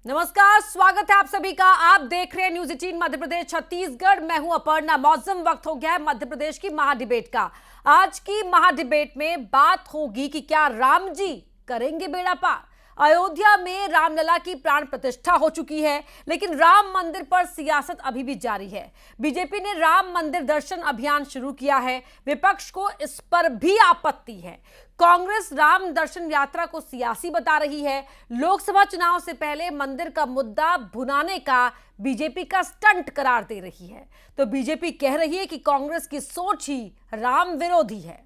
नमस्कार, स्वागत है आप सभी का। आप देख रहे हैं न्यूज 18 मध्य प्रदेश छत्तीसगढ़। मैं हूं अपर्णा। मौसम वक्त हो गया है मध्य प्रदेश की महाडिबेट का। आज की महाडिबेट में बात होगी कि क्या राम जी करेंगे बेड़ा पार। अयोध्या में रामलला की प्राण प्रतिष्ठा हो चुकी है, लेकिन राम मंदिर पर सियासत अभी भी जारी है। बीजेपी ने राम मंदिर दर्शन अभियान शुरू किया है। विपक्ष को इस पर भी आपत्ति है। कांग्रेस राम दर्शन यात्रा को सियासी बता रही है। लोकसभा चुनाव से पहले मंदिर का मुद्दा भुनाने का बीजेपी का स्टंट करार दे रही है। तो बीजेपी कह रही है कि कांग्रेस की सोच ही राम विरोधी है।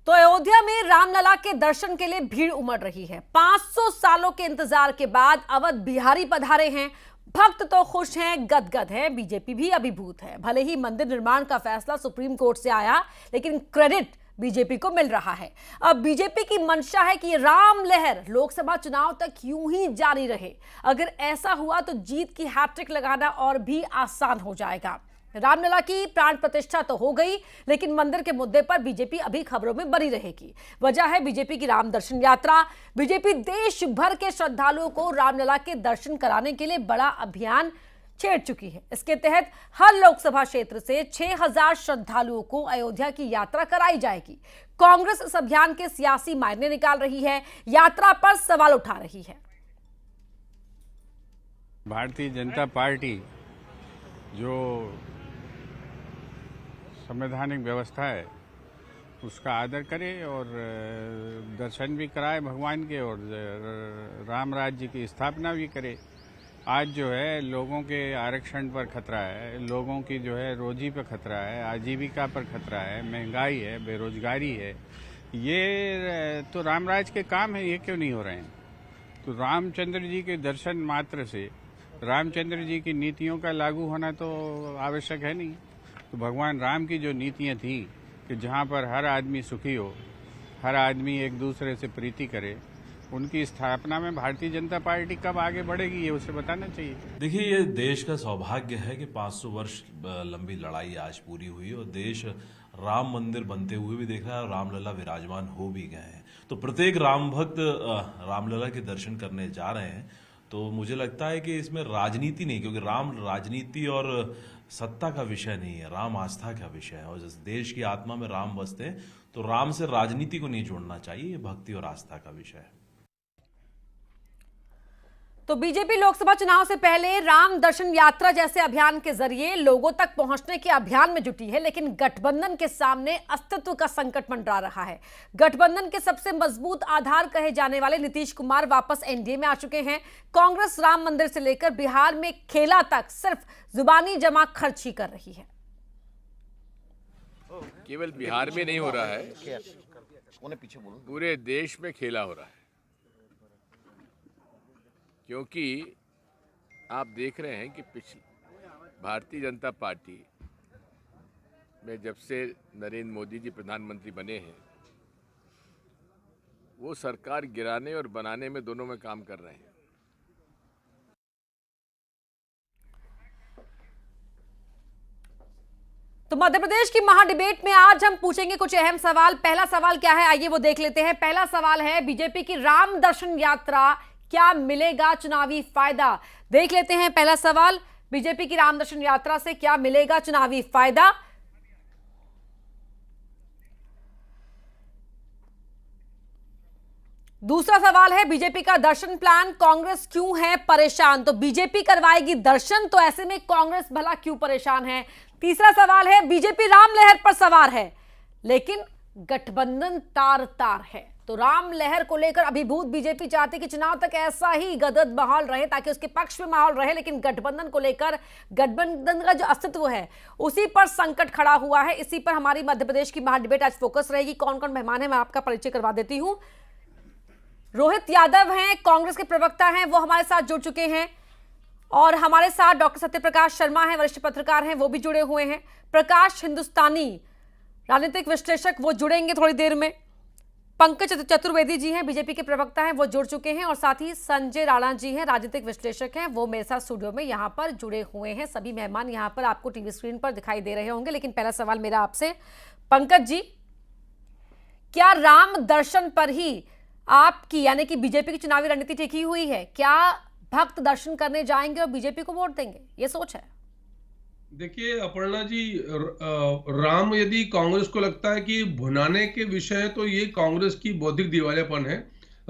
तो अयोध्या में रामलला के दर्शन के लिए भीड़ उमड़ रही है। 500 सालों के इंतजार के बाद अवध बिहारी पधारे हैं। भक्त तो खुश हैं, गदगद हैं। बीजेपी भी अभिभूत है। भले ही मंदिर निर्माण का फैसला सुप्रीम कोर्ट से आया, लेकिन क्रेडिट बीजेपी को मिल रहा है। अब बीजेपी की मंशा है कि राम लहर लोकसभा चुनाव तक यूं ही जारी रहे। अगर ऐसा हुआ तो जीत की हैट्रिक लगाना और भी आसान हो जाएगा। रामलला की प्राण प्रतिष्ठा तो हो गई, लेकिन मंदिर के मुद्दे पर बीजेपी अभी खबरों में बनी रहेगी। वजह है बीजेपी की राम दर्शन यात्रा। बीजेपी देश भर के श्रद्धालुओं को रामलला के दर्शन कराने के लिए बड़ा अभियान छेड़ चुकी है। इसके तहत हर लोकसभा क्षेत्र से 6000 श्रद्धालुओं को अयोध्या की यात्रा कराई जाएगी। कांग्रेस इस अभियान के सियासी मायने निकाल रही है, यात्रा पर सवाल उठा रही है। भारतीय जनता पार्टी जो संवैधानिक व्यवस्था है उसका आदर करे और दर्शन भी कराए भगवान के और राम राज्य की स्थापना भी करे। आज जो है लोगों के आरक्षण पर खतरा है, लोगों की जो है रोजी पर खतरा है, आजीविका पर खतरा है, महंगाई है, बेरोजगारी है। ये तो रामराज के काम है, ये क्यों नहीं हो रहे हैं? तो रामचंद्र जी के दर्शन मात्र से रामचंद्र जी की नीतियों का लागू होना तो आवश्यक है नहीं। तो भगवान राम की जो नीतियां थी कि जहां पर हर आदमी सुखी हो, हर आदमी एक दूसरे से प्रीति करे, उनकी स्थापना में भारतीय जनता पार्टी कब आगे बढ़ेगी ये उसे बताना चाहिए। देखिए, ये देश का सौभाग्य है कि 500 वर्ष लंबी लड़ाई आज पूरी हुई और देश राम मंदिर बनते हुए भी देख रहा है और रामलला विराजमान हो भी गए हैं। तो प्रत्येक राम भक्त रामलला के दर्शन करने जा रहे हैं। तो मुझे लगता है कि इसमें राजनीति नहीं, क्योंकि राम राजनीति और सत्ता का विषय नहीं है, राम आस्था का विषय है। और जिस देश की आत्मा में राम बसते हैं तो राम से राजनीति को नहीं जोड़ना चाहिए। ये भक्ति और आस्था का विषय है। तो बीजेपी लोकसभा चुनाव से पहले राम दर्शन यात्रा जैसे अभियान के जरिए लोगों तक पहुंचने के अभियान में जुटी है, लेकिन गठबंधन के सामने अस्तित्व का संकट मंडरा रहा है। गठबंधन के सबसे मजबूत आधार कहे जाने वाले नीतीश कुमार वापस एनडीए में आ चुके हैं। कांग्रेस राम मंदिर से लेकर बिहार में खेला तक सिर्फ जुबानी जमा खर्च ही कर रही है। केवल बिहार में नहीं हो रहा है, पूरे देश में खेला हो रहा है। क्योंकि आप देख रहे हैं कि भारतीय जनता पार्टी में जब से नरेंद्र मोदी जी प्रधानमंत्री बने हैं, वो सरकार गिराने और बनाने में दोनों में काम कर रहे हैं। तो मध्य प्रदेश की महाडिबेट में आज हम पूछेंगे कुछ अहम सवाल। पहला सवाल क्या है, आइए वो देख लेते हैं। पहला सवाल है, बीजेपी की राम दर्शन यात्रा क्या मिलेगा चुनावी फायदा? देख लेते हैं पहला सवाल, बीजेपी की राम दर्शन यात्रा से क्या मिलेगा चुनावी फायदा? दूसरा सवाल है, बीजेपी का दर्शन प्लान, कांग्रेस क्यों है परेशान? तो बीजेपी करवाएगी दर्शन, तो ऐसे में कांग्रेस भला क्यों परेशान है? तीसरा सवाल है, बीजेपी राम लहर पर सवार है, लेकिन गठबंधन तार तार है। तो राम लहर को लेकर अभिभूत बीजेपी चाहती कि चुनाव तक ऐसा ही गदगद माहौल रहे ताकि उसके पक्ष में माहौल रहे, लेकिन गठबंधन को लेकर गठबंधन का जो अस्तित्व है उसी पर संकट खड़ा हुआ है। इसी पर हमारी मध्य प्रदेश की महाडिबेट आज फोकस रहेगी। कौन कौन मेहमान है मैं आपका परिचय करवा देती हूं। रोहित यादव हैं, कांग्रेस के प्रवक्ता हैं, वो हमारे साथ जुड़ चुके हैं। और हमारे साथ डॉक्टर सत्यप्रकाश शर्मा हैं, वरिष्ठ पत्रकार हैं, वो भी जुड़े हुए हैं। प्रकाश हिंदुस्तानी राजनीतिक विश्लेषक, वो जुड़ेंगे थोड़ी देर में। पंकज चतुर्वेदी जी हैं, बीजेपी के प्रवक्ता हैं, वो जुड़ चुके हैं और साथ ही संजय राणा जी हैं, राजनीतिक विश्लेषक हैं, वो मेरे साथ स्टूडियो में यहाँ पर जुड़े हुए हैं। सभी मेहमान यहाँ पर आपको टीवी स्क्रीन पर दिखाई दे रहे होंगे। लेकिन पहला सवाल मेरा आपसे, पंकज जी, क्या राम दर्शन पर ही आपकी यानी कि बीजेपी की चुनावी रणनीति टिकी हुई है? क्या भक्त दर्शन करने जाएंगे और बीजेपी को वोट देंगे, ये सोच है? देखिए अपर्णा जी, राम यदि कांग्रेस को लगता है कि भुनाने के विषय है तो ये कांग्रेस की बौद्धिक दिवालियापन है।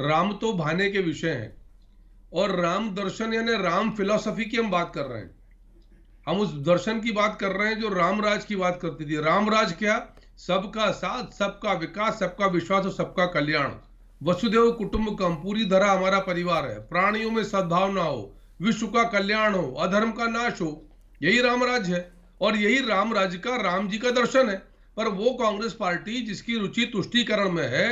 राम तो भाने के विषय है और राम दर्शन यानी राम फिलॉसफी की हम बात कर रहे हैं। हम उस दर्शन की बात कर रहे हैं जो रामराज की बात करती थी। रामराज क्या? सबका साथ, सबका विकास, सबका विश्वास और सबका कल्याण। वसुदेव कुटुंबकम, पूरी धरा हमारा परिवार है, प्राणियों में सद्भावना हो, विश्व का कल्याण हो, अधर्म का नाश हो, यही रामराज है और यही रामराज का राम जी का दर्शन है। पर वो कांग्रेस पार्टी जिसकी रुचि तुष्टीकरण में है,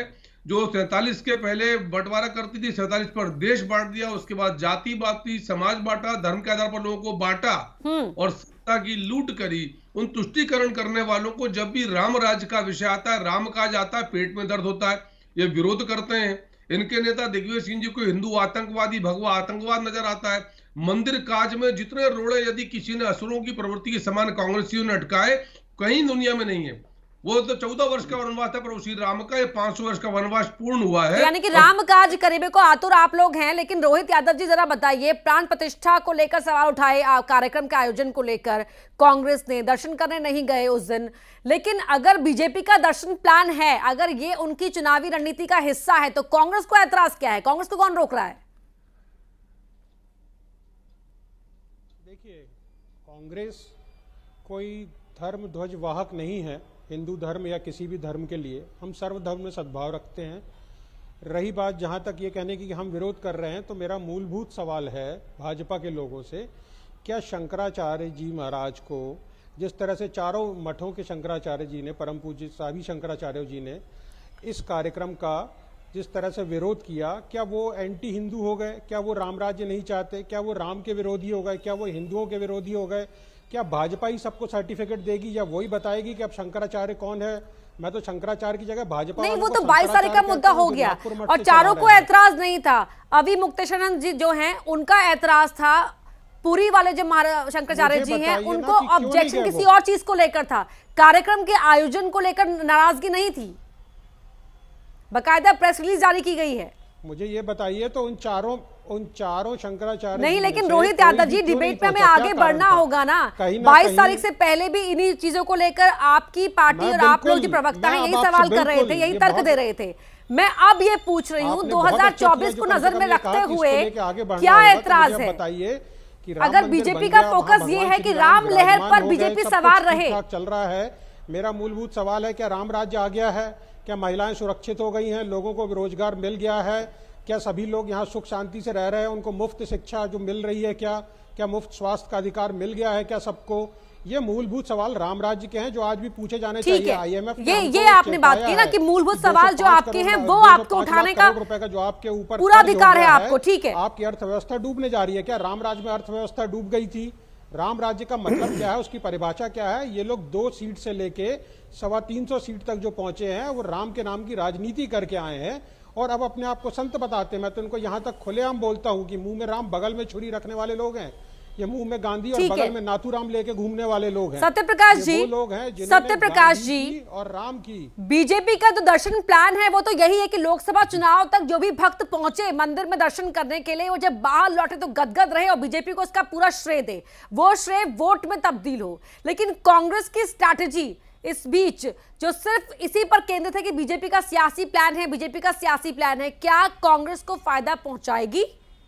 जो 47 के पहले बंटवारा करती थी, 47 पर देश बांट दिया, उसके बाद जाति बांटी, समाज बांटा, धर्म के आधार पर लोगों को बांटा और सत्ता की लूट करी, उन तुष्टीकरण करने वालों को जब भी रामराज का विषय आता है, राम काज आता है, पेट में दर्द होता है, ये विरोध करते हैं। इनके नेता दिग्विजय सिंह जी को हिंदू आतंकवादी, भगवा आतंकवाद नजर आता है। मंदिर काज में जितने रोड़े यदि किसी ने असुरों की प्रवृत्ति के समान कांग्रेसियों ने अटकाए, कहीं दुनिया में नहीं है। वो तो 14 वर्ष का वनवास था, पर उसी राम का ये 500 वर्ष का वनवास पूर्ण हुआ है। यानी कि राम काज करीबे को आतुर आप लोग हैं। लेकिन रोहित यादव जी, जरा बताइए, प्राण प्रतिष्ठा को लेकर सवाल उठाए, कार्यक्रम के आयोजन को लेकर कांग्रेस ने, दर्शन करने नहीं गए उस दिन। लेकिन अगर बीजेपी का दर्शन प्लान है, अगर ये उनकी चुनावी रणनीति का हिस्सा है, तो कांग्रेस को ऐतराज क्या है? कांग्रेस को कौन रोक रहा है? देखिए, कांग्रेस कोई धर्म ध्वज वाहक नहीं है, हिंदू धर्म या किसी भी धर्म के लिए। हम सर्वधर्म में सद्भाव रखते हैं। रही बात जहाँ तक ये कहने की कि हम विरोध कर रहे हैं, तो मेरा मूलभूत सवाल है भाजपा के लोगों से, क्या शंकराचार्य जी महाराज को, जिस तरह से चारों मठों के शंकराचार्य जी ने, परम पूज्य सभी शंकराचार्य जी ने इस कार्यक्रम का जिस तरह से विरोध किया, क्या वो एंटी हिंदू हो गए? क्या वो राम राज्य नहीं चाहते? क्या वो राम के विरोधी हो गए? क्या वो हिंदुओं के विरोधी हो गए? क्या भाजपा ही सबको सर्टिफिकेट देगी या वही बताएगी कि अब शंकराचार्य कौन है? मैं तो शंकराचार्य की जगह भाजपा नहीं, वो तो 22 तारीख का मुद्दा हो गया और चारों को ऐतराज नहीं था। अभी मुक्तेशानंद जी जो हैं, उनका ऐतराज था। पुरी वाले जो शंकराचार्य जी हैं, उनको ऑब्जेक्शन किसी और चीज को लेकर था, कार्यक्रम के आयोजन को लेकर नाराजगी नहीं थी। बाकायदा प्रेस रिलीज जारी की गई है। मुझे ये बताइए, तो उन चारों शंकराचार्य नहीं, लेकिन रोहित यादव जी, डिबेट में हमें आगे बढ़ना होगा ना। 22 तारीख से पहले भी इन्हीं चीजों को लेकर आपकी पार्टी और आप लोग जो प्रवक्ता हैं, यही सवाल कर रहे थे, यही तर्क दे रहे थे। मैं अब ये पूछ रही हूँ, 2024 को नजर में रखते हुए क्या ऐतराज है? बताइए कि अगर बीजेपी का फोकस ये है कि राम लहर पर बीजेपी सवार रहे, चल रहा है। मेरा मूलभूत सवाल है, क्या राम राज्य आ गया है? क्या महिलाएं सुरक्षित हो गई हैं? लोगों को रोजगार मिल गया है? क्या सभी लोग यहाँ सुख शांति से रह रहे हैं? उनको मुफ्त शिक्षा जो मिल रही है, क्या मुफ्त स्वास्थ्य का अधिकार मिल गया है क्या सबको? ये मूलभूत सवाल राम राज्य के हैं जो आज भी पूछे जाने चाहिए। IMF ये आपने बात की ना कि मूलभूत सवाल जो आपके हैं वो आपको उठाने का रुपए का जो आपके ऊपर पूरा अधिकार है आपको, ठीक है। आपकी अर्थव्यवस्था डूबने जा रही है। क्या राम राज्य में अर्थव्यवस्था डूब गई थी? राम राज्य का मतलब क्या है, उसकी परिभाषा क्या है? ये लोग 2 सीट से लेके 325 सीट तक जो पहुंचे हैं, वो राम के नाम की राजनीति करके आए हैं और अब अपने आप को संत बताते हैं। मैं तो इनको यहां तक खुलेआम बोलता हूं कि मुंह में राम बगल में छुरी रखने वाले लोग हैं, ये मुंह में गांधी और बगल में नाथूराम लेके घूमने वाले लोग हैं। सत्यप्रकाश जी, लोग हैं सत्यप्रकाश जी और राम की बीजेपी का जो दर्शन प्लान है वो तो यही है कि लोकसभा चुनाव तक जो भी भक्त पहुंचे मंदिर में दर्शन करने के लिए, वो जब बाहर लौटे तो गदगद रहे और बीजेपी को इसका पूरा श्रेय दे, वो श्रेय वोट में तब्दील हो। लेकिन कांग्रेस की स्ट्रैटेजी इस बीच जो सिर्फ इसी पर केंद्रित है कि बीजेपी का सियासी प्लान है, बीजेपी का सियासी प्लान है, क्या कांग्रेस को फायदा पहुंचाएगी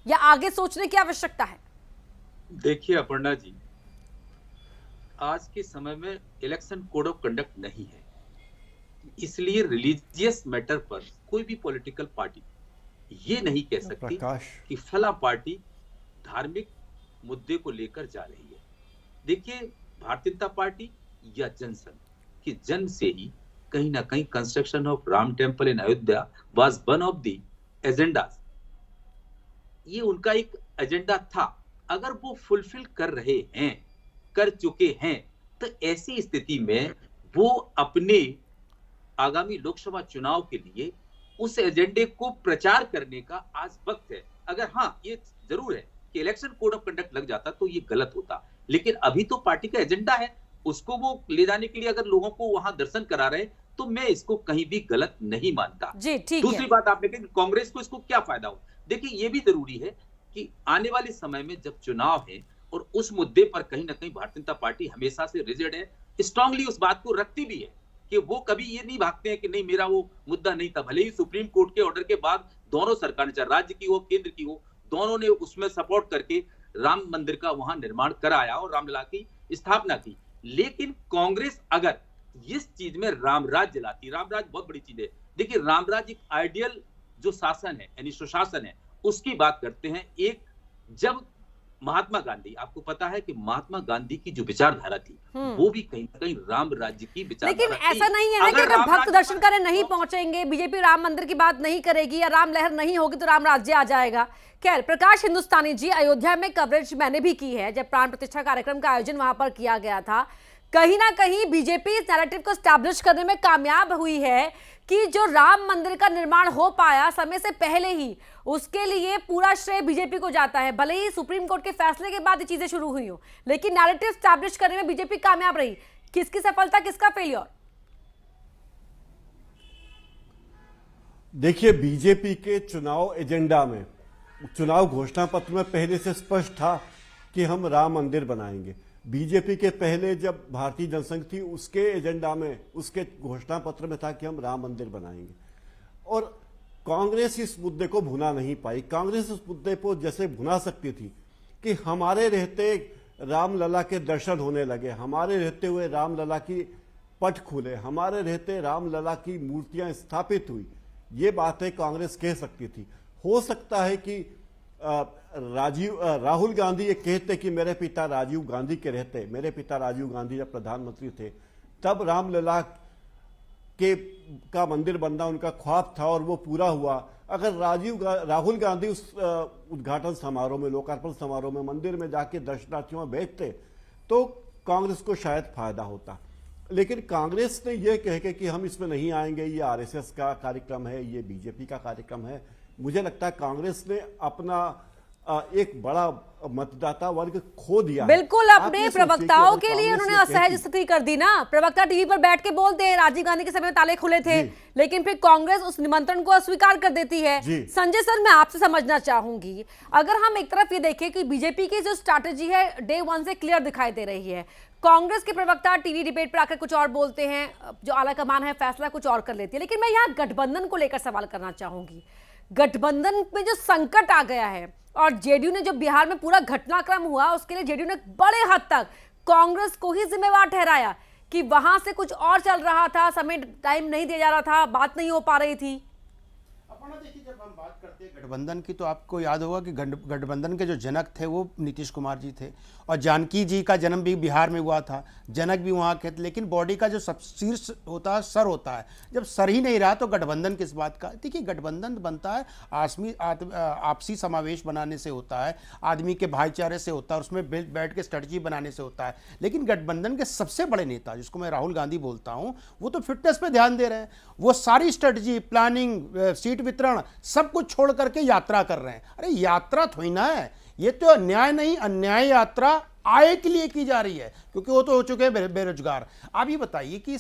या आगे सोचने की आवश्यकता है? देखिए अपर्णा जी, आज के समय में इलेक्शन कोड ऑफ कंडक्ट नहीं है, इसलिए रिलीजियस मैटर पर कोई भी पॉलिटिकल पार्टी ये नहीं कह सकती कि फला पार्टी धार्मिक मुद्दे को लेकर जा रही है। देखिए, भारतीय जनता पार्टी या जनसंघ कि जन से ही कहीं ना कहीं construction of Ram temple in Ayodhya was one of the agendas. ये उनका एक एजेंडा था। अगर वो फुलफिल कर रहे हैं, कर चुके हैं, तो ऐसी स्थिति में वो अपने आगामी लोकसभा चुनाव के लिए उस एजेंडे को प्रचार करने का आज वक्त है। अगर हाँ, ये जरूर है कि इलेक्शन कोड ऑफ कंडक्ट लग जाता तो ये गलत होता, लेकिन अभी तो पार्टी का एजेंडा है, उसको वो ले जाने के लिए अगर लोगों को वहां दर्शन करा रहे तो मैं इसको कहीं भी गलत नहीं मानता। जी ठीक दूसरी है। बात आपने कही कांग्रेस को इसको क्या फायदा हो, देखिए ये भी जरूरी है कि आने वाले समय में जब चुनाव है और उस मुद्दे पर कहीं ना कहीं भारतीय जनता पार्टी हमेशा से रिजिड है, स्ट्रांगली उस बात को रखती भी है कि वो कभी ये नहीं भागते हैं कि नहीं मेरा वो मुद्दा नहीं था। भले ही सुप्रीम कोर्ट के ऑर्डर के बाद दोनों सरकारें, चाहे राज्य की हो केंद्र की हो, दोनों ने उसमें सपोर्ट करके राम मंदिर का वहां निर्माण कराया और रामलला की स्थापना की। लेकिन कांग्रेस अगर इस चीज में रामराज लाती, रामराज बहुत बड़ी चीज है। देखिए रामराज एक आइडियल जो शासन है यानी सुशासन है उसकी बात करते हैं। एक जब महात्मा गांधी, आपको पता है कि महात्मा गांधी की जो विचारधारा थी वो भी कहीं ना कहीं राम राज्य की विचारधारा लेकिन थी। ऐसा नहीं है ना कि अगर अगर राम भक्त राज्य दर्शन करने नहीं पहुंचेंगे, बीजेपी राम मंदिर की बात नहीं करेगी या राम लहर नहीं होगी तो राम राज्य आ जाएगा। खैर, प्रकाश हिंदुस्तानी जी, अयोध्या में कवरेज मैंने भी की है जब प्राण प्रतिष्ठा कार्यक्रम का आयोजन वहां पर किया गया था। कहीं ना कहीं बीजेपी इस नैरेटिव को स्टैब्लिश करने में कामयाब हुई है कि जो राम मंदिर का निर्माण हो पाया समय से पहले ही, उसके लिए पूरा श्रेय बीजेपी को जाता है। भले ही सुप्रीम कोर्ट के फैसले के बाद ये चीजें शुरू हुई हो, लेकिन नैरेटिव स्टैब्लिश करने में बीजेपी कामयाब रही। किसकी सफलता, किसका फेलियर? देखिए, बीजेपी के चुनाव एजेंडा में, चुनाव घोषणा पत्र में पहले से स्पष्ट था कि हम राम मंदिर बनाएंगे। बीजेपी के पहले जब भारतीय जनसंघ थी उसके एजेंडा में, उसके घोषणा पत्र में था कि हम राम मंदिर बनाएंगे। और कांग्रेस इस मुद्दे को भुना नहीं पाई। कांग्रेस इस मुद्दे को जैसे भुना सकती थी कि हमारे रहते रामलला के दर्शन होने लगे, हमारे रहते हुए रामलला की पट खुले, हमारे रहते रामलला की मूर्तियां स्थापित हुई, ये बातें कांग्रेस कह सकती थी। हो सकता है कि राहुल गांधी ये कहते कि मेरे पिता राजीव गांधी के रहते, मेरे पिता राजीव गांधी जब प्रधानमंत्री थे तब रामलला का मंदिर बनना उनका ख्वाब था और वो पूरा हुआ। अगर राहुल गांधी उस उद्घाटन समारोह में, लोकार्पण समारोह में मंदिर में जाके दर्शनार्थियों में बैठते तो कांग्रेस को शायद फायदा होता। लेकिन कांग्रेस ने यह कह के कि हम इसमें नहीं आएंगे, ये आरएसएस का कार्यक्रम है, ये बीजेपी का कार्यक्रम है, मुझे लगता है कांग्रेस ने अपना एक बड़ा मतदाता वर्ग खो दिया। बिल्कुल, अपने प्रवक्ताओं के लिए उन्होंने असहज स्थिति कर दी ना। प्रवक्ता टीवी पर बैठ के बोलते हैं राजीव गांधी के समय में ताले खुले थे, लेकिन फिर कांग्रेस उस निमंत्रण को अस्वीकार कर देती है। संजय सर, मैं आपसे समझना चाहूंगी, अगर हम एक तरफ ये देखें कि बीजेपी की जो स्ट्रैटेजी है डे वन से क्लियर दिखाई दे रही है, कांग्रेस के प्रवक्ता टीवी डिबेट पर आकर कुछ और बोलते हैं, जो आला कमान है फैसला कुछ और कर लेती है। लेकिन मैं यहाँ गठबंधन को लेकर सवाल करना चाहूंगी। गठबंधन में जो संकट आ गया है और जेडीयू ने जो बिहार में पूरा घटनाक्रम हुआ उसके लिए जेडीयू ने बड़े हद तक कांग्रेस को ही जिम्मेवार ठहराया कि वहां से कुछ और चल रहा था, समय टाइम नहीं दिया जा रहा था, बात नहीं हो पा रही थी। देखिए, जब हम बात करते हैं गठबंधन की तो आपको याद होगा कि गठबंधन के जो जनक थे वो नीतीश कुमार जी थे और जानकी जी का जन्म भी बिहार में हुआ था, जनक भी वहाँ के थे। लेकिन बॉडी का जो सब शीर्ष होता है सर होता है, जब सर ही नहीं रहा तो गठबंधन किस बात का। देखिए, गठबंधन बनता है आपसी समावेश बनाने से होता है, आदमी के भाईचारे से होता है, उसमें बैठ के स्ट्रेटजी बनाने से होता है। लेकिन गठबंधन के सबसे बड़े नेता जिसको मैं राहुल गांधी बोलता हूँ, वो तो फिटनेस पे ध्यान दे रहे हैं। वो सारी स्ट्रेटजी, प्लानिंग, सीट वितरण सब कुछ छोड़ करके यात्रा कर रहे हैं। अरे यात्रा थोड़ी ना है, ये तो अन्याय नहीं, अन्याय यात्रा आय के लिए की जा रही है, क्योंकि वो तो हो चुके हैं बेरोजगार। आप ये बताइए कि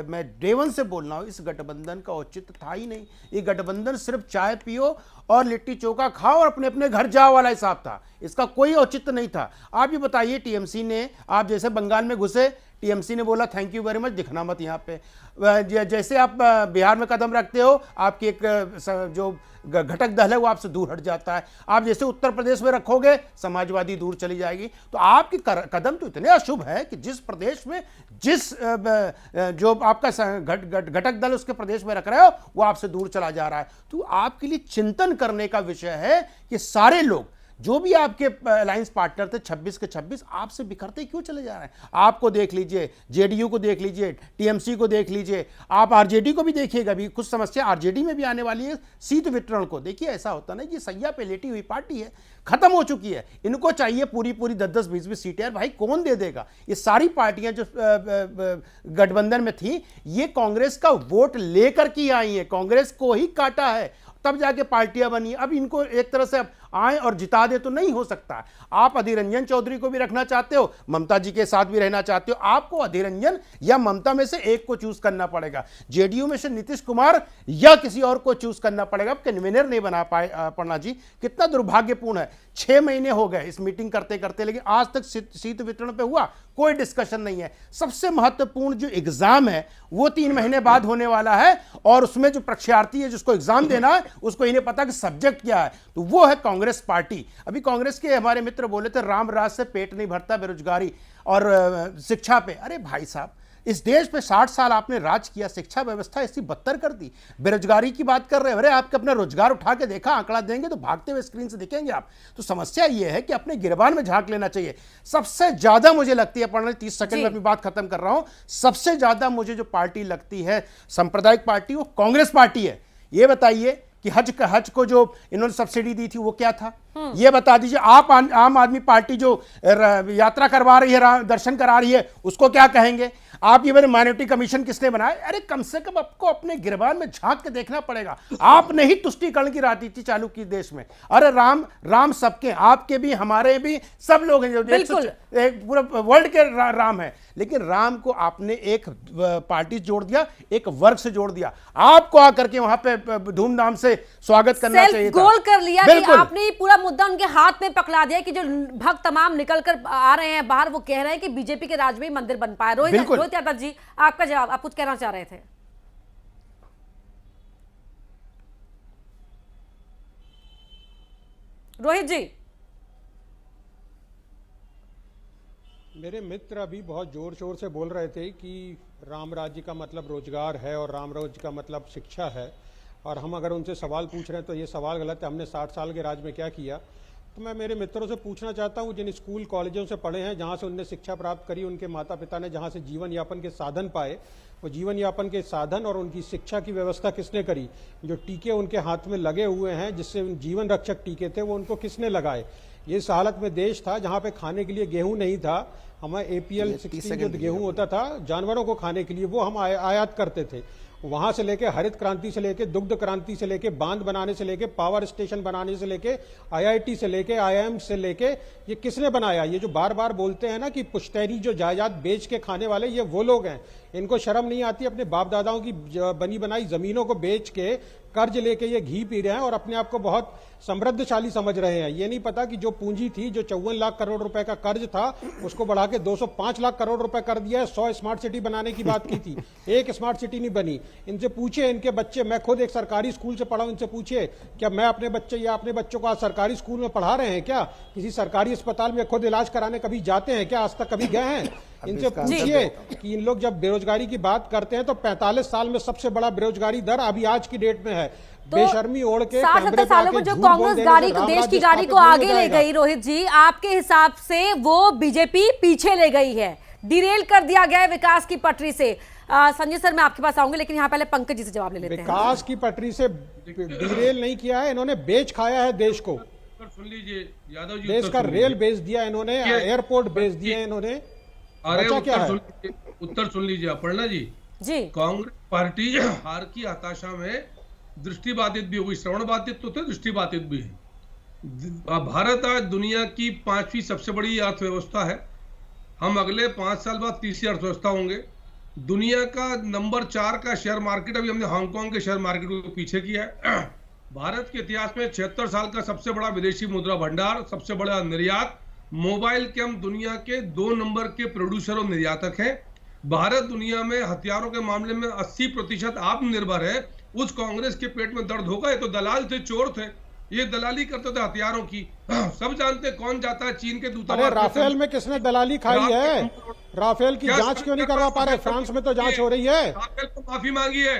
मैं डे वन से बोल रहा हूँ, इस गठबंधन का औचित्य था ही नहीं। ये गठबंधन सिर्फ चाय पियो और लिट्टी चोखा खाओ और अपने अपने घर जाओ वाला हिसाब था, इसका कोई औचित्य नहीं था। आप ये बताइए, टीएमसी ने, आप जैसे बंगाल में घुसे, टीएमसी ने बोला थैंक यू वेरी मच, दिखना मत यहाँ पे। जैसे आप बिहार में कदम रखते हो, आपकी एक जो घटक दल है वो आपसे दूर हट जाता है। आप जैसे उत्तर प्रदेश में रखोगे, समाजवादी दूर चली जाएगी। तो आपके कदम तो इतने अशुभ है कि जिस प्रदेश में जिस जो आपका घटक दल उसके प्रदेश में रख रहे हो वो आपसे दूर चला जा रहा है। तो आपके लिए चिंतन करने का विषय है कि सारे लोग जो भी आपके अलायंस पार्टनर थे 26 के 26 आपसे बिखरते क्यों चले जा रहे हैं? आपको देख लीजिए, जेडीयू को देख लीजिए, टीएमसी को देख लीजिए, आप आरजेडी को भी देखिएगा। अभी कुछ समस्या आरजेडी में भी आने वाली है, सीट वितरण को देखिए। ऐसा होता ना, ये सैया पे लेटी हुई पार्टी है, खत्म हो चुकी है। इनको चाहिए पूरी 10-10 20-20 सीटें। यार भाई कौन दे देगा? ये सारी पार्टियां जो गठबंधन में थी, ये कांग्रेस का वोट लेकर की आई है, कांग्रेस को ही काटा है, तब जाके पार्टियां बनी। अब इनको एक तरह से अब आए और जिता दे तो नहीं हो सकता। आप अधीर रंजन चौधरी को भी रखना चाहते हो, ममता जी के साथ भी रहना चाहते हो, आपको अधीर रंजन या ममता में से एक को चूज करना पड़ेगा। जेडीयू में से नीतीश कुमार या किसी और को चूज करना पड़ेगा। अब कन्वीनर नहीं बना पाए अपर्णा जी, कितना दुर्भाग्यपूर्ण है। 6 महीने हो गए इस मीटिंग करते करते, लेकिन आज तक सीट वितरण पे हुआ कोई डिस्कशन नहीं है। सबसे महत्वपूर्ण जो एग्जाम है वो 3 महीने बाद होने वाला है, और उसमें जो परीक्षार्थी है जिसको एग्जाम देना है उसको इन्हें पता कि सब्जेक्ट क्या है, तो वो है कांग्रेस पार्टी। अभी कांग्रेस के हमारे मित्र बोले थे राम राज से पेट नहीं भरता, बेरोजगारी और शिक्षा पे। अरे भाई साहब, इस देश पे 60 साल आपने राज किया, शिक्षा व्यवस्था ऐसी बदतर कर दी, बेरोजगारी की बात कर रहे हैं। अरे आपके अपना रोजगार उठा के देखा, आंकड़ा देंगे तो भागते हुए स्क्रीन से दिखेंगे आप। तो समस्या यह है कि अपने गिरबान में झांक लेना चाहिए। सबसे ज्यादा मुझे लगती है, पढ़ने 30 सेकंड में अपनी बात खत्म कर रहा हूं, सबसे ज्यादा मुझे जो पार्टी लगती है सांप्रदायिक पार्टी, वो कांग्रेस पार्टी है। ये बताइए कि हज को जो इन्होंने सब्सिडी दी थी वो क्या था? ये बता दीजिए। आप आम आदमी पार्टी जो यात्रा करवा रही है, दर्शन करा रही है, उसको क्या कहेंगे? आप ये माइनॉरिटी कमीशन किसने बनाया? अरे कम से कम आपको अपने गिरबान में झांक के देखना पड़ेगा। आपने ही तुष्टीकरण की राजनीति चालू की देश में। अरे राम सबके, आपके भी हमारे भी, सब लोग हैं जो पूरा वर्ल्ड के राम है, लेकिन राम को आपने एक पार्टी जोड़ दिया, एक वर्ग से जोड़ दिया। आपको आकर के वहां पे धूमधाम से स्वागत करना चाहिए था। गोल कर लिया कि आपने पूरा मुद्दा उनके हाथ में पकड़ा दिया कि जो भक्त तमाम निकल कर आ रहे हैं बाहर, वो कह रहे हैं कि बीजेपी के राज में ही मंदिर बन पाए। रोहित यादव जी, आपका जवाब, आप कुछ कहना चाह रहे थे? रोहित जी। मेरे मित्र अभी बहुत जोर शोर से बोल रहे थे कि राम राज्य का मतलब रोजगार है और राम राज्य का मतलब शिक्षा है, और हम अगर उनसे सवाल पूछ रहे हैं तो ये सवाल गलत है। हमने 60 साल के राज में क्या किया? तो मैं मेरे मित्रों से पूछना चाहता हूँ, जिन स्कूल कॉलेजों से पढ़े हैं, जहाँ से उनने शिक्षा प्राप्त करी, उनके माता पिता ने जहाँ से जीवन यापन के साधन पाए, वो जीवन यापन के साधन और उनकी शिक्षा की व्यवस्था किसने करी? जो टीके उनके हाथ में लगे हुए हैं, जिससे जीवन रक्षक टीके थे, वो उनको किसने लगाए? ये इस हालत में देश था जहाँ पे खाने के लिए गेहूं नहीं था। हमारे APL 16 जो गेहूं होता था जानवरों को खाने के लिए, वो हम आयात करते थे। वहां से लेके हरित क्रांति से लेके दुग्ध क्रांति से लेके बांध बनाने से लेके पावर स्टेशन बनाने से लेके IIT से लेके IIM से लेके, ये किसने बनाया? ये जो बार बार बोलते हैं ना कि पुश्तैनी जो जायदाद बेच के खाने वाले, ये वो लोग हैं। इनको शर्म नहीं आती? अपने बाप दादाओं की बनी बनाई जमीनों को बेच के, कर्ज लेके ये घी पी रहे हैं और अपने आप को बहुत समृद्धशाली समझ रहे हैं। ये नहीं पता कि जो पूंजी थी, जो 54 लाख करोड़ रुपए का कर्ज था, उसको बढ़ा के 205 लाख करोड़ रुपए कर दिया है। 100 स्मार्ट सिटी बनाने की बात की थी, एक स्मार्ट सिटी नहीं बनी। इनसे पूछे, इनके बच्चे, मैं खुद एक सरकारी स्कूल से पढ़ा हूं, इनसे पूछिए क्या मैं अपने बच्चे या अपने बच्चों को आज सरकारी स्कूल में पढ़ा रहे हैं क्या? किसी सरकारी अस्पताल में खुद इलाज कराने कभी जाते हैं क्या? आज तक कभी गए हैं? इनसे पूछिए कि इन लोग जब बेरोजगारी की बात करते हैं तो 45 साल में सबसे बड़ा बेरोजगारी दर अभी आज की डेट में है। तो बेशर्मी ओढ़ के 60-70 सालों में जो कांग्रेस गाड़ी को, देश की गाड़ी को आगे ले गई, रोहित जी, आपके हिसाब से वो बीजेपी पीछे ले गई है, डिरेल कर दिया गया है विकास की पटरी से। संजय सर, मैं आपके पास आऊंगे, लेकिन यहाँ पहले पंकज जी से जवाब ले लेते हैं। विकास की पटरी से डिरेल नहीं किया है, इन्होंने बेच खाया है देश को। सुन लीजिए यादव जी, देश का रेल बेच दिया इन्होंने, एयरपोर्ट बेच दिया इन्होंने। अरे उत्तर सुन लीजिए अपर्णा जी। कांग्रेस पार्टी हार की हताशा में दृष्टिबाधित भी हुई, श्रवण बाधित तो थे, दृष्टिबाधित भी है। भारत आज दुनिया की 5वीं सबसे बड़ी अर्थव्यवस्था है। हम अगले 5 साल बाद तीसरी अर्थव्यवस्था होंगे। दुनिया का नंबर 4 का शेयर मार्केट, अभी हमने हांगकांग के शेयर मार्केट को पीछे किया है। भारत के इतिहास में 76 साल का सबसे बड़ा विदेशी मुद्रा भंडार, सबसे बड़ा निर्यात। मोबाइल के हम दुनिया के 2 नंबर के प्रोड्यूसर और निर्यातक हैं। भारत दुनिया में हथियारों के मामले में 80% आत्मनिर्भर है। उस कांग्रेस के पेट में दर्द होगा। ये तो दलाल थे, चोर थे, ये दलाली करते थे हथियारों की। सब जानते कौन जाता है चीन के दूतावास। अरे राफेल में किसने दलाली खाई है? राफेल की जांच क्यों नहीं करवा पा रहे? फ्रांस में तो जांच हो रही है। राफेल को माफी मांगी है,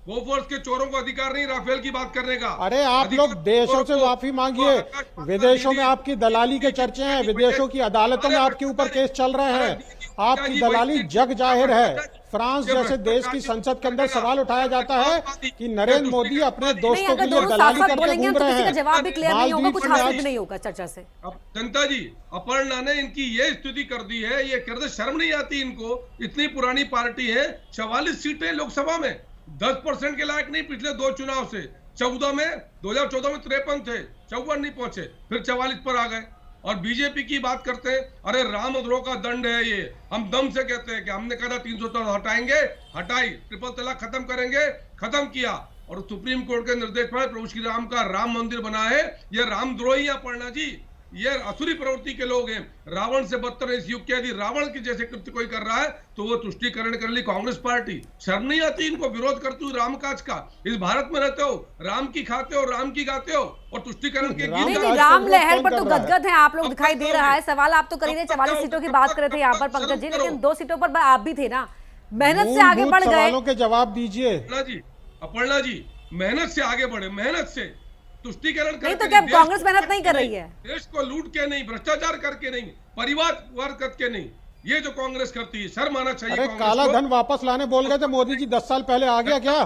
बोफोर्स के चोरों को अधिकार नहीं राफेल की बात करने का। अरे आप लोग देशों से माफी मांगिए, विदेशों में आपकी दलाली के चर्चे हैं, विदेशों की अदालतों में आपके ऊपर केस चल रहे हैं, आपकी दलाली जग जाहिर है। फ्रांस जैसे देश की संसद के अंदर सवाल उठाया जाता है कि नरेंद्र मोदी अपने दोस्तों के लिए दलाली करके घूम रहे हैं। जवाब भी क्लियर नहीं होगा, कुछ हासिल भी नहीं होगा चर्चा से। अब जनता जी, अपर्णा ने इनकी ये स्थिति कर दी है, ये कर दे, शर्म नहीं आती इनको? इतनी पुरानी पार्टी है, 44 सीटें लोकसभा में, 10% के लायक नहीं पिछले 2 चुनाव से। 14 में 2014 में 53 थे, 54 नहीं पहुंचे, फिर 44 पर आ गए। और बीजेपी की बात करते हैं, अरे रामद्रोह का दंड है ये, हम दम से कहते हैं कि हमने कहा 370 हटाएंगे, हटाई, ट्रिपल तलाक खत्म करेंगे, खत्म किया। और सुप्रीम कोर्ट के निर्देश पर प्रभु श्री राम का राम मंदिर बना है। ये रामद्रोही है अपर्णा जी, ये असुरी प्रवृत्ति के लोग हैं। रावण से बदतर इस युग के यदि रावण के जैसे कृत्य कोई कर रहा है तो वो तुष्टीकरण कर ली कांग्रेस पार्टी। शर्म नहीं आती इनको विरोध करती हुई राम काज का? इस भारत में रहते हो, राम की खाते हो, राम की गाते हो और तुष्टीकरण के नहीं, राम लहर पर तो गदगद है आप लोग, दिखाई दे रहा है। सवाल आप तो कर ही रहे, 44 सीटों की बात कर रहे थे यहाँ पर पंकज जी, लेकिन 2 सीटों पर आप भी थे ना, मेहनत से आगे बढ़ गए। सवालों के जवाब दीजिए। अपर्णा जी, मेहनत से आगे बढ़े, मेहनत से तुष्टीकरण नहीं तो क्या कांग्रेस मेहनत नहीं कर रही है? देश को लूट के नहीं, भ्रष्टाचार करके नहीं, परिवार करके नहीं, ये जो कांग्रेस करती है, शर्म आना चाहिए। अरे काला धन वापस लाने बोल गए थे मोदी जी 10 साल पहले, आ गया क्या?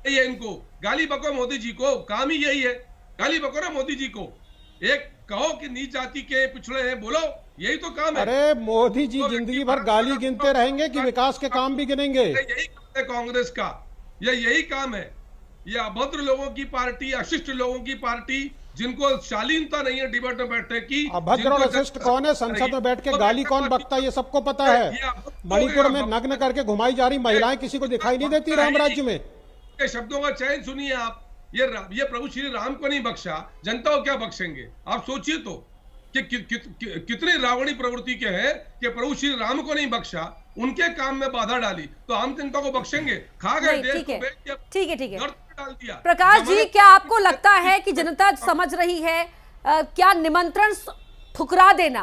ये इनको गाली बको मोदी जी को, काम ही यही है, गाली बको ना मोदी जी को। एक कहो कि नीच जाति के पिछड़े हैं, बोलो, यही तो काम है। अरे मोदी जी जिंदगी भर गाली गिनते रहेंगे कि विकास के काम भी गिनेंगे? यही काम है कांग्रेस का, यही काम है। ये अभद्र लोगों की पार्टी, अशिष्ट लोगों की पार्टी, जिनको शालीनता नहीं है डिबेट में बैठने की। अभद्र और अशिष्ट कौन है? संसद में बैठ के गाली कौन बकता है, ये सबको पता है। मणिपुर में नग्न करके घुमाई जा रही महिलाएं किसी को दिखाई नहीं देती राम राज्य में? ये शब्दों का चयन सुनिए आप। ये प्रभु श्री राम को नहीं बख्शा, जनता को क्या बख्शेंगे? आप सोचिए तो कि कितने रावणी प्रवृत्ति के हैं कि प्रभु श्री राम को नहीं बख्शा, उनके काम में बाधा डाली, तो आम जनता को बख्शेंगे? खा गए देश को, ठीक है। प्रकाश जी, क्या आपको लगता है कि जनता समझ रही है? क्या निमंत्रण ठुकरा देना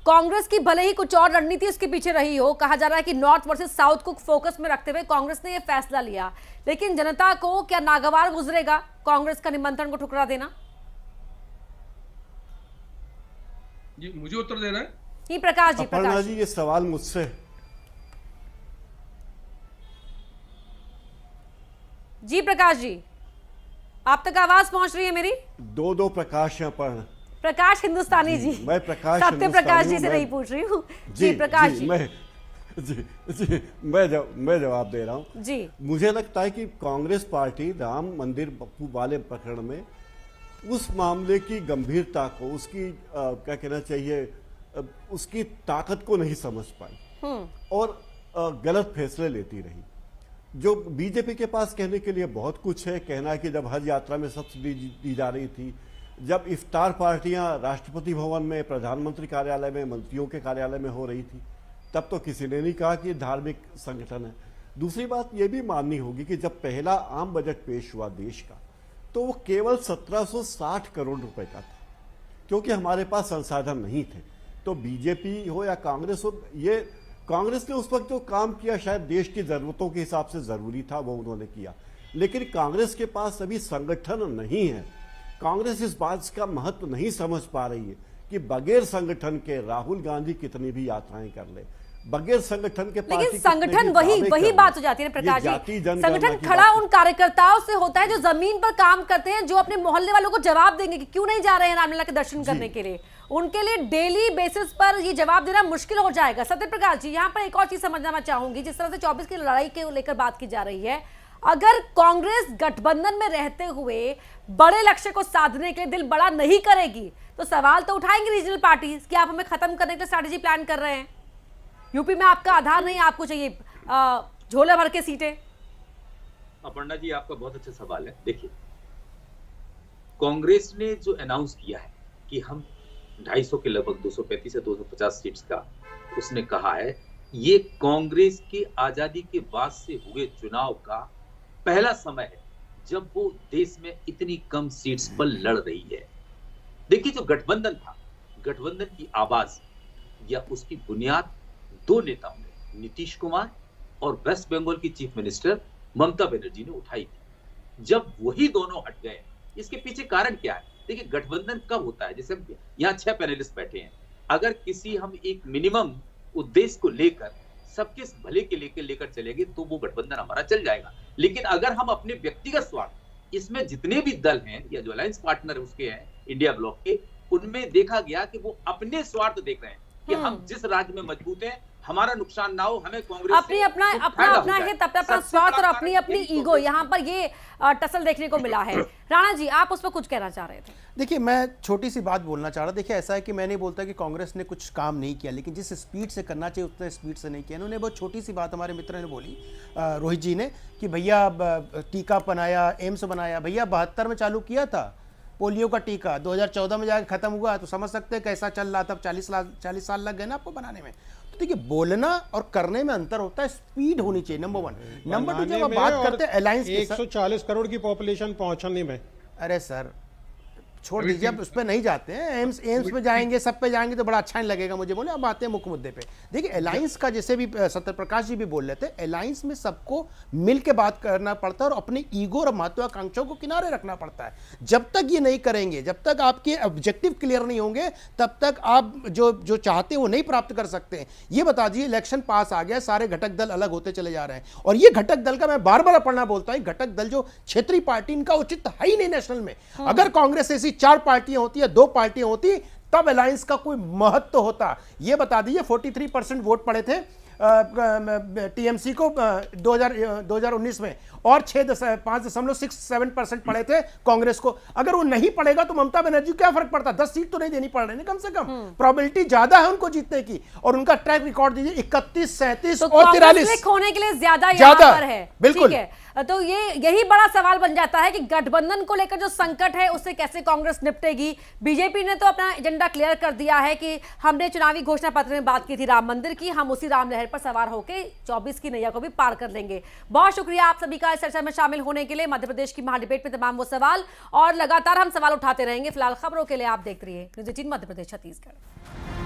कांग्रेस की, भले ही कुछ और रणनीति इसके पीछे रही हो, कहा जा रहा है कि नॉर्थ वर्सेस साउथ को फोकस में रखते हुए कांग्रेस ने यह फैसला लिया, लेकिन जनता को क्या नागवार गुजरेगा कांग्रेस का निमंत्रण को ठुकरा देना? जी मुझे उत्तर देना है। जी प्रकाश जी। अपर्णा जी, ये सवाल मुझसे। जी प्रकाश जी, आप तक आवाज पहुंच रही है मेरी? दो प्रकाश हैं पढ़। प्रकाश हिंदुस्तानी जी, मैं प्रकाश सत्य प्रकाश जी से नहीं पूछ रही हूँ। जी प्रकाश जी, मैं जवाब दे रहा हूँ जी। मुझे लगता है कि कांग्रेस पार्टी राम मंदिर वाले प्रकरण में उस मामले की गंभीरता को, उसकी क्या कहना चाहिए, उसकी ताकत को नहीं समझ पाई और गलत फैसले लेती रही। जो बीजेपी के पास कहने के लिए बहुत कुछ है, कहना है कि जब हज यात्रा में सब्सिडी दी जा रही थी, जब इफ्तार पार्टियां राष्ट्रपति भवन में, प्रधानमंत्री कार्यालय में, मंत्रियों के कार्यालय में हो रही थी, तब तो किसी ने नहीं कहा कि धार्मिक संगठन है। दूसरी बात यह भी माननी होगी कि जब पहला आम बजट पेश हुआ देश का, तो वो केवल 1760 करोड़ रुपए का था, क्योंकि हमारे पास संसाधन नहीं थे। तो बीजेपी हो या कांग्रेस हो, ये कांग्रेस ने उस वक्त जो काम किया शायद देश की जरूरतों के हिसाब से जरूरी था, वो उन्होंने किया, लेकिन कांग्रेस के पास अभी संगठन नहीं है। कांग्रेस इस बात का महत्व नहीं समझ पा रही है कि बगैर संगठन के राहुल गांधी कितनी भी यात्राएं कर ले, बगैर संगठन के, लेकिन संगठन वही बात हो जाती है प्रकाश जी। संगठन खड़ा उन कार्यकर्ताओं से होता है जो जमीन पर काम करते हैं, जो अपने मोहल्ले वालों को जवाब देंगे कि क्यों नहीं जा रहे हैं रामलला के दर्शन करने के लिए। उनके लिए डेली बेसिस पर ये जवाब देना मुश्किल हो जाएगा। सत्य प्रकाश जी, यहाँ पर एक और चीज समझना मैं चाहूंगी, जिस तरह से 24 की लड़ाई के लेकर बात की जा रही है, अगर कांग्रेस गठबंधन में रहते हुए बड़े लक्ष्य को साधने के लिए दिल बड़ा नहीं करेगी, तो सवाल तो उठाएंगे रीजनल पार्टीज कि आप हमें खत्म करने के लिए स्ट्रैटेजी प्लान कर रहे हैं। यूपी में आपका आधार नहीं, आपको चाहिए झोले भर के सीटें। अपर्णा जी, आपका बहुत अच्छा सवाल है। देखिए, कांग्रेस ने जो अनाउंस किया है कि हम 250 के लगभग 235 से 250 सीट्स का उसने कहा है, ये कांग्रेस की आजादी के बाद से हुए चुनाव का पहला समय है जब वो देश में इतनी कम सीट्स पर लड़ रही है। देखिए, जो गठबंधन था, गठबंधन की आवाज या उसकी बुनियाद 2 नेताओं ने, नीतीश कुमार और वेस्ट बंगाल की चीफ मिनिस्टर ममता बनर्जी ने उठाई थी। जब वही दोनों हट गए, इसके पीछे कारण क्या है? देखिए, गठबंधन कब होता है? जैसे यहाँ 6 पैनलिस्ट बैठे हैं, अगर किसी हम एक मिनिमम उद्देश्य को लेकर सबके भले के लेकर चलेंगे तो वो गठबंधन हमारा चल जाएगा। लेकिन अगर हम अपने व्यक्तिगत स्वार्थ, इसमें जितने भी दल हैं या जो अलायंस पार्टनर उसके हैं इंडिया ब्लॉक के, उनमें देखा गया कि वो अपने स्वार्थ देख रहे हैं कि हम जिस राज्य में मजबूत हैं, हमारा नुकसान ना हो, हमें कांग्रेस अपनी अपना हित, अपना स्वार्थ और अपनी अपनी ईगो, यहाँ पर ये टसल देखने को मिला है। राणा जी, आप उस पर कुछ कहना चाह रहे थे? देखिए, मैं छोटी सी बात बोलना चाह रहा। देखिए, ऐसा है कि मैं नहीं बोलता कि कांग्रेस ने कुछ काम नहीं किया, लेकिन जिस स्पीड से करना चाहिए उतने स्पीड से नहीं किया। इन्होंने बहुत छोटी सी बात हमारे मित्र ने बोली, रोहित जी ने, कि भैया टीका बनाया, एम्स बनाया। भैया 72 में चालू किया था पोलियो का टीका, 2014 में जाकर खत्म हुआ, तो समझ सकते हैं कैसा चल रहा था। 40 साल लग गए ना आपको बनाने में। तो देखिए, बोलना और करने में अंतर होता है, स्पीड होनी चाहिए, नंबर 1। नंबर 2, जब आप बात करते हैं अलायंस की, 140 करोड़ की पॉपुलेशन पहुंचने में, अरे सर छोड़ दीजिए, अब उस पर नहीं जाते हैं। एम्स पे जाएंगे, सब पे जाएंगे तो बड़ा अच्छा नहीं लगेगा मुझे। बोले अब आते हैं मुख्य मुद्दे पे। देखिए, अलायंस का, जैसे भी सत्यप्रकाश जी भी बोल रहे थे, अलायंस में सबको मिल के बात करना पड़ता है और अपनी ईगो और महत्वाकांक्षाओं को किनारे रखना पड़ता है। जब तक ये नहीं करेंगे, जब तक आपके ऑब्जेक्टिव क्लियर नहीं होंगे, तब तक आप जो चाहते हैं वो नहीं प्राप्त कर सकते हैं। ये बता दीजिए, इलेक्शन पास आ गया, सारे घटक दल अलग होते चले जा रहे हैं, और ये घटक दल का मैं बार बार पढ़ना बोलता हूं, घटक दल जो क्षेत्रीय पार्टी, इनका उचित है ही नहीं नेशनल में। अगर कांग्रेस ऐसी 4 पार्टियां होती है, 2 पार्टियां होती, तब अलायंस का कोई महत्व होता। ये बता दीजिए, 43% वोट पड़े थे टीएमसी को 2019 में, और 5.67% पड़े थे कांग्रेस को। अगर वो नहीं पड़ेगा तो ममता बनर्जी क्या फर्क पड़ता? 10 सीट तो नहीं देनी पड़ रही है कम से कम। प्रोबेबिलिटी ज्यादा है उनको जीतने की, और उनका ट्रैक रिकॉर्ड दीजिए 31, 37 और 43 होने के लिए ज्यादा यहाँ पर है। बिल्कुल है। तो यही बड़ा सवाल बन जाता है कि गठबंधन को लेकर जो संकट है उससे कैसे कांग्रेस निपटेगी। बीजेपी ने तो अपना एजेंडा क्लियर कर दिया है कि हमने चुनावी घोषणा पत्र में बात की थी राम मंदिर की, हम उसी राम लहर पर सवार होकर 24 की नैया को भी पार कर लेंगे। बहुत शुक्रिया आप सभी का इस चर्चा में शामिल होने के लिए। मध्य प्रदेश की महाडिबेट में तमाम वो सवाल, और लगातार हम सवाल उठाते रहेंगे। फिलहाल खबरों के लिए आप देखते रहिए न्यूज़ 18 मध्य प्रदेश छत्तीसगढ़।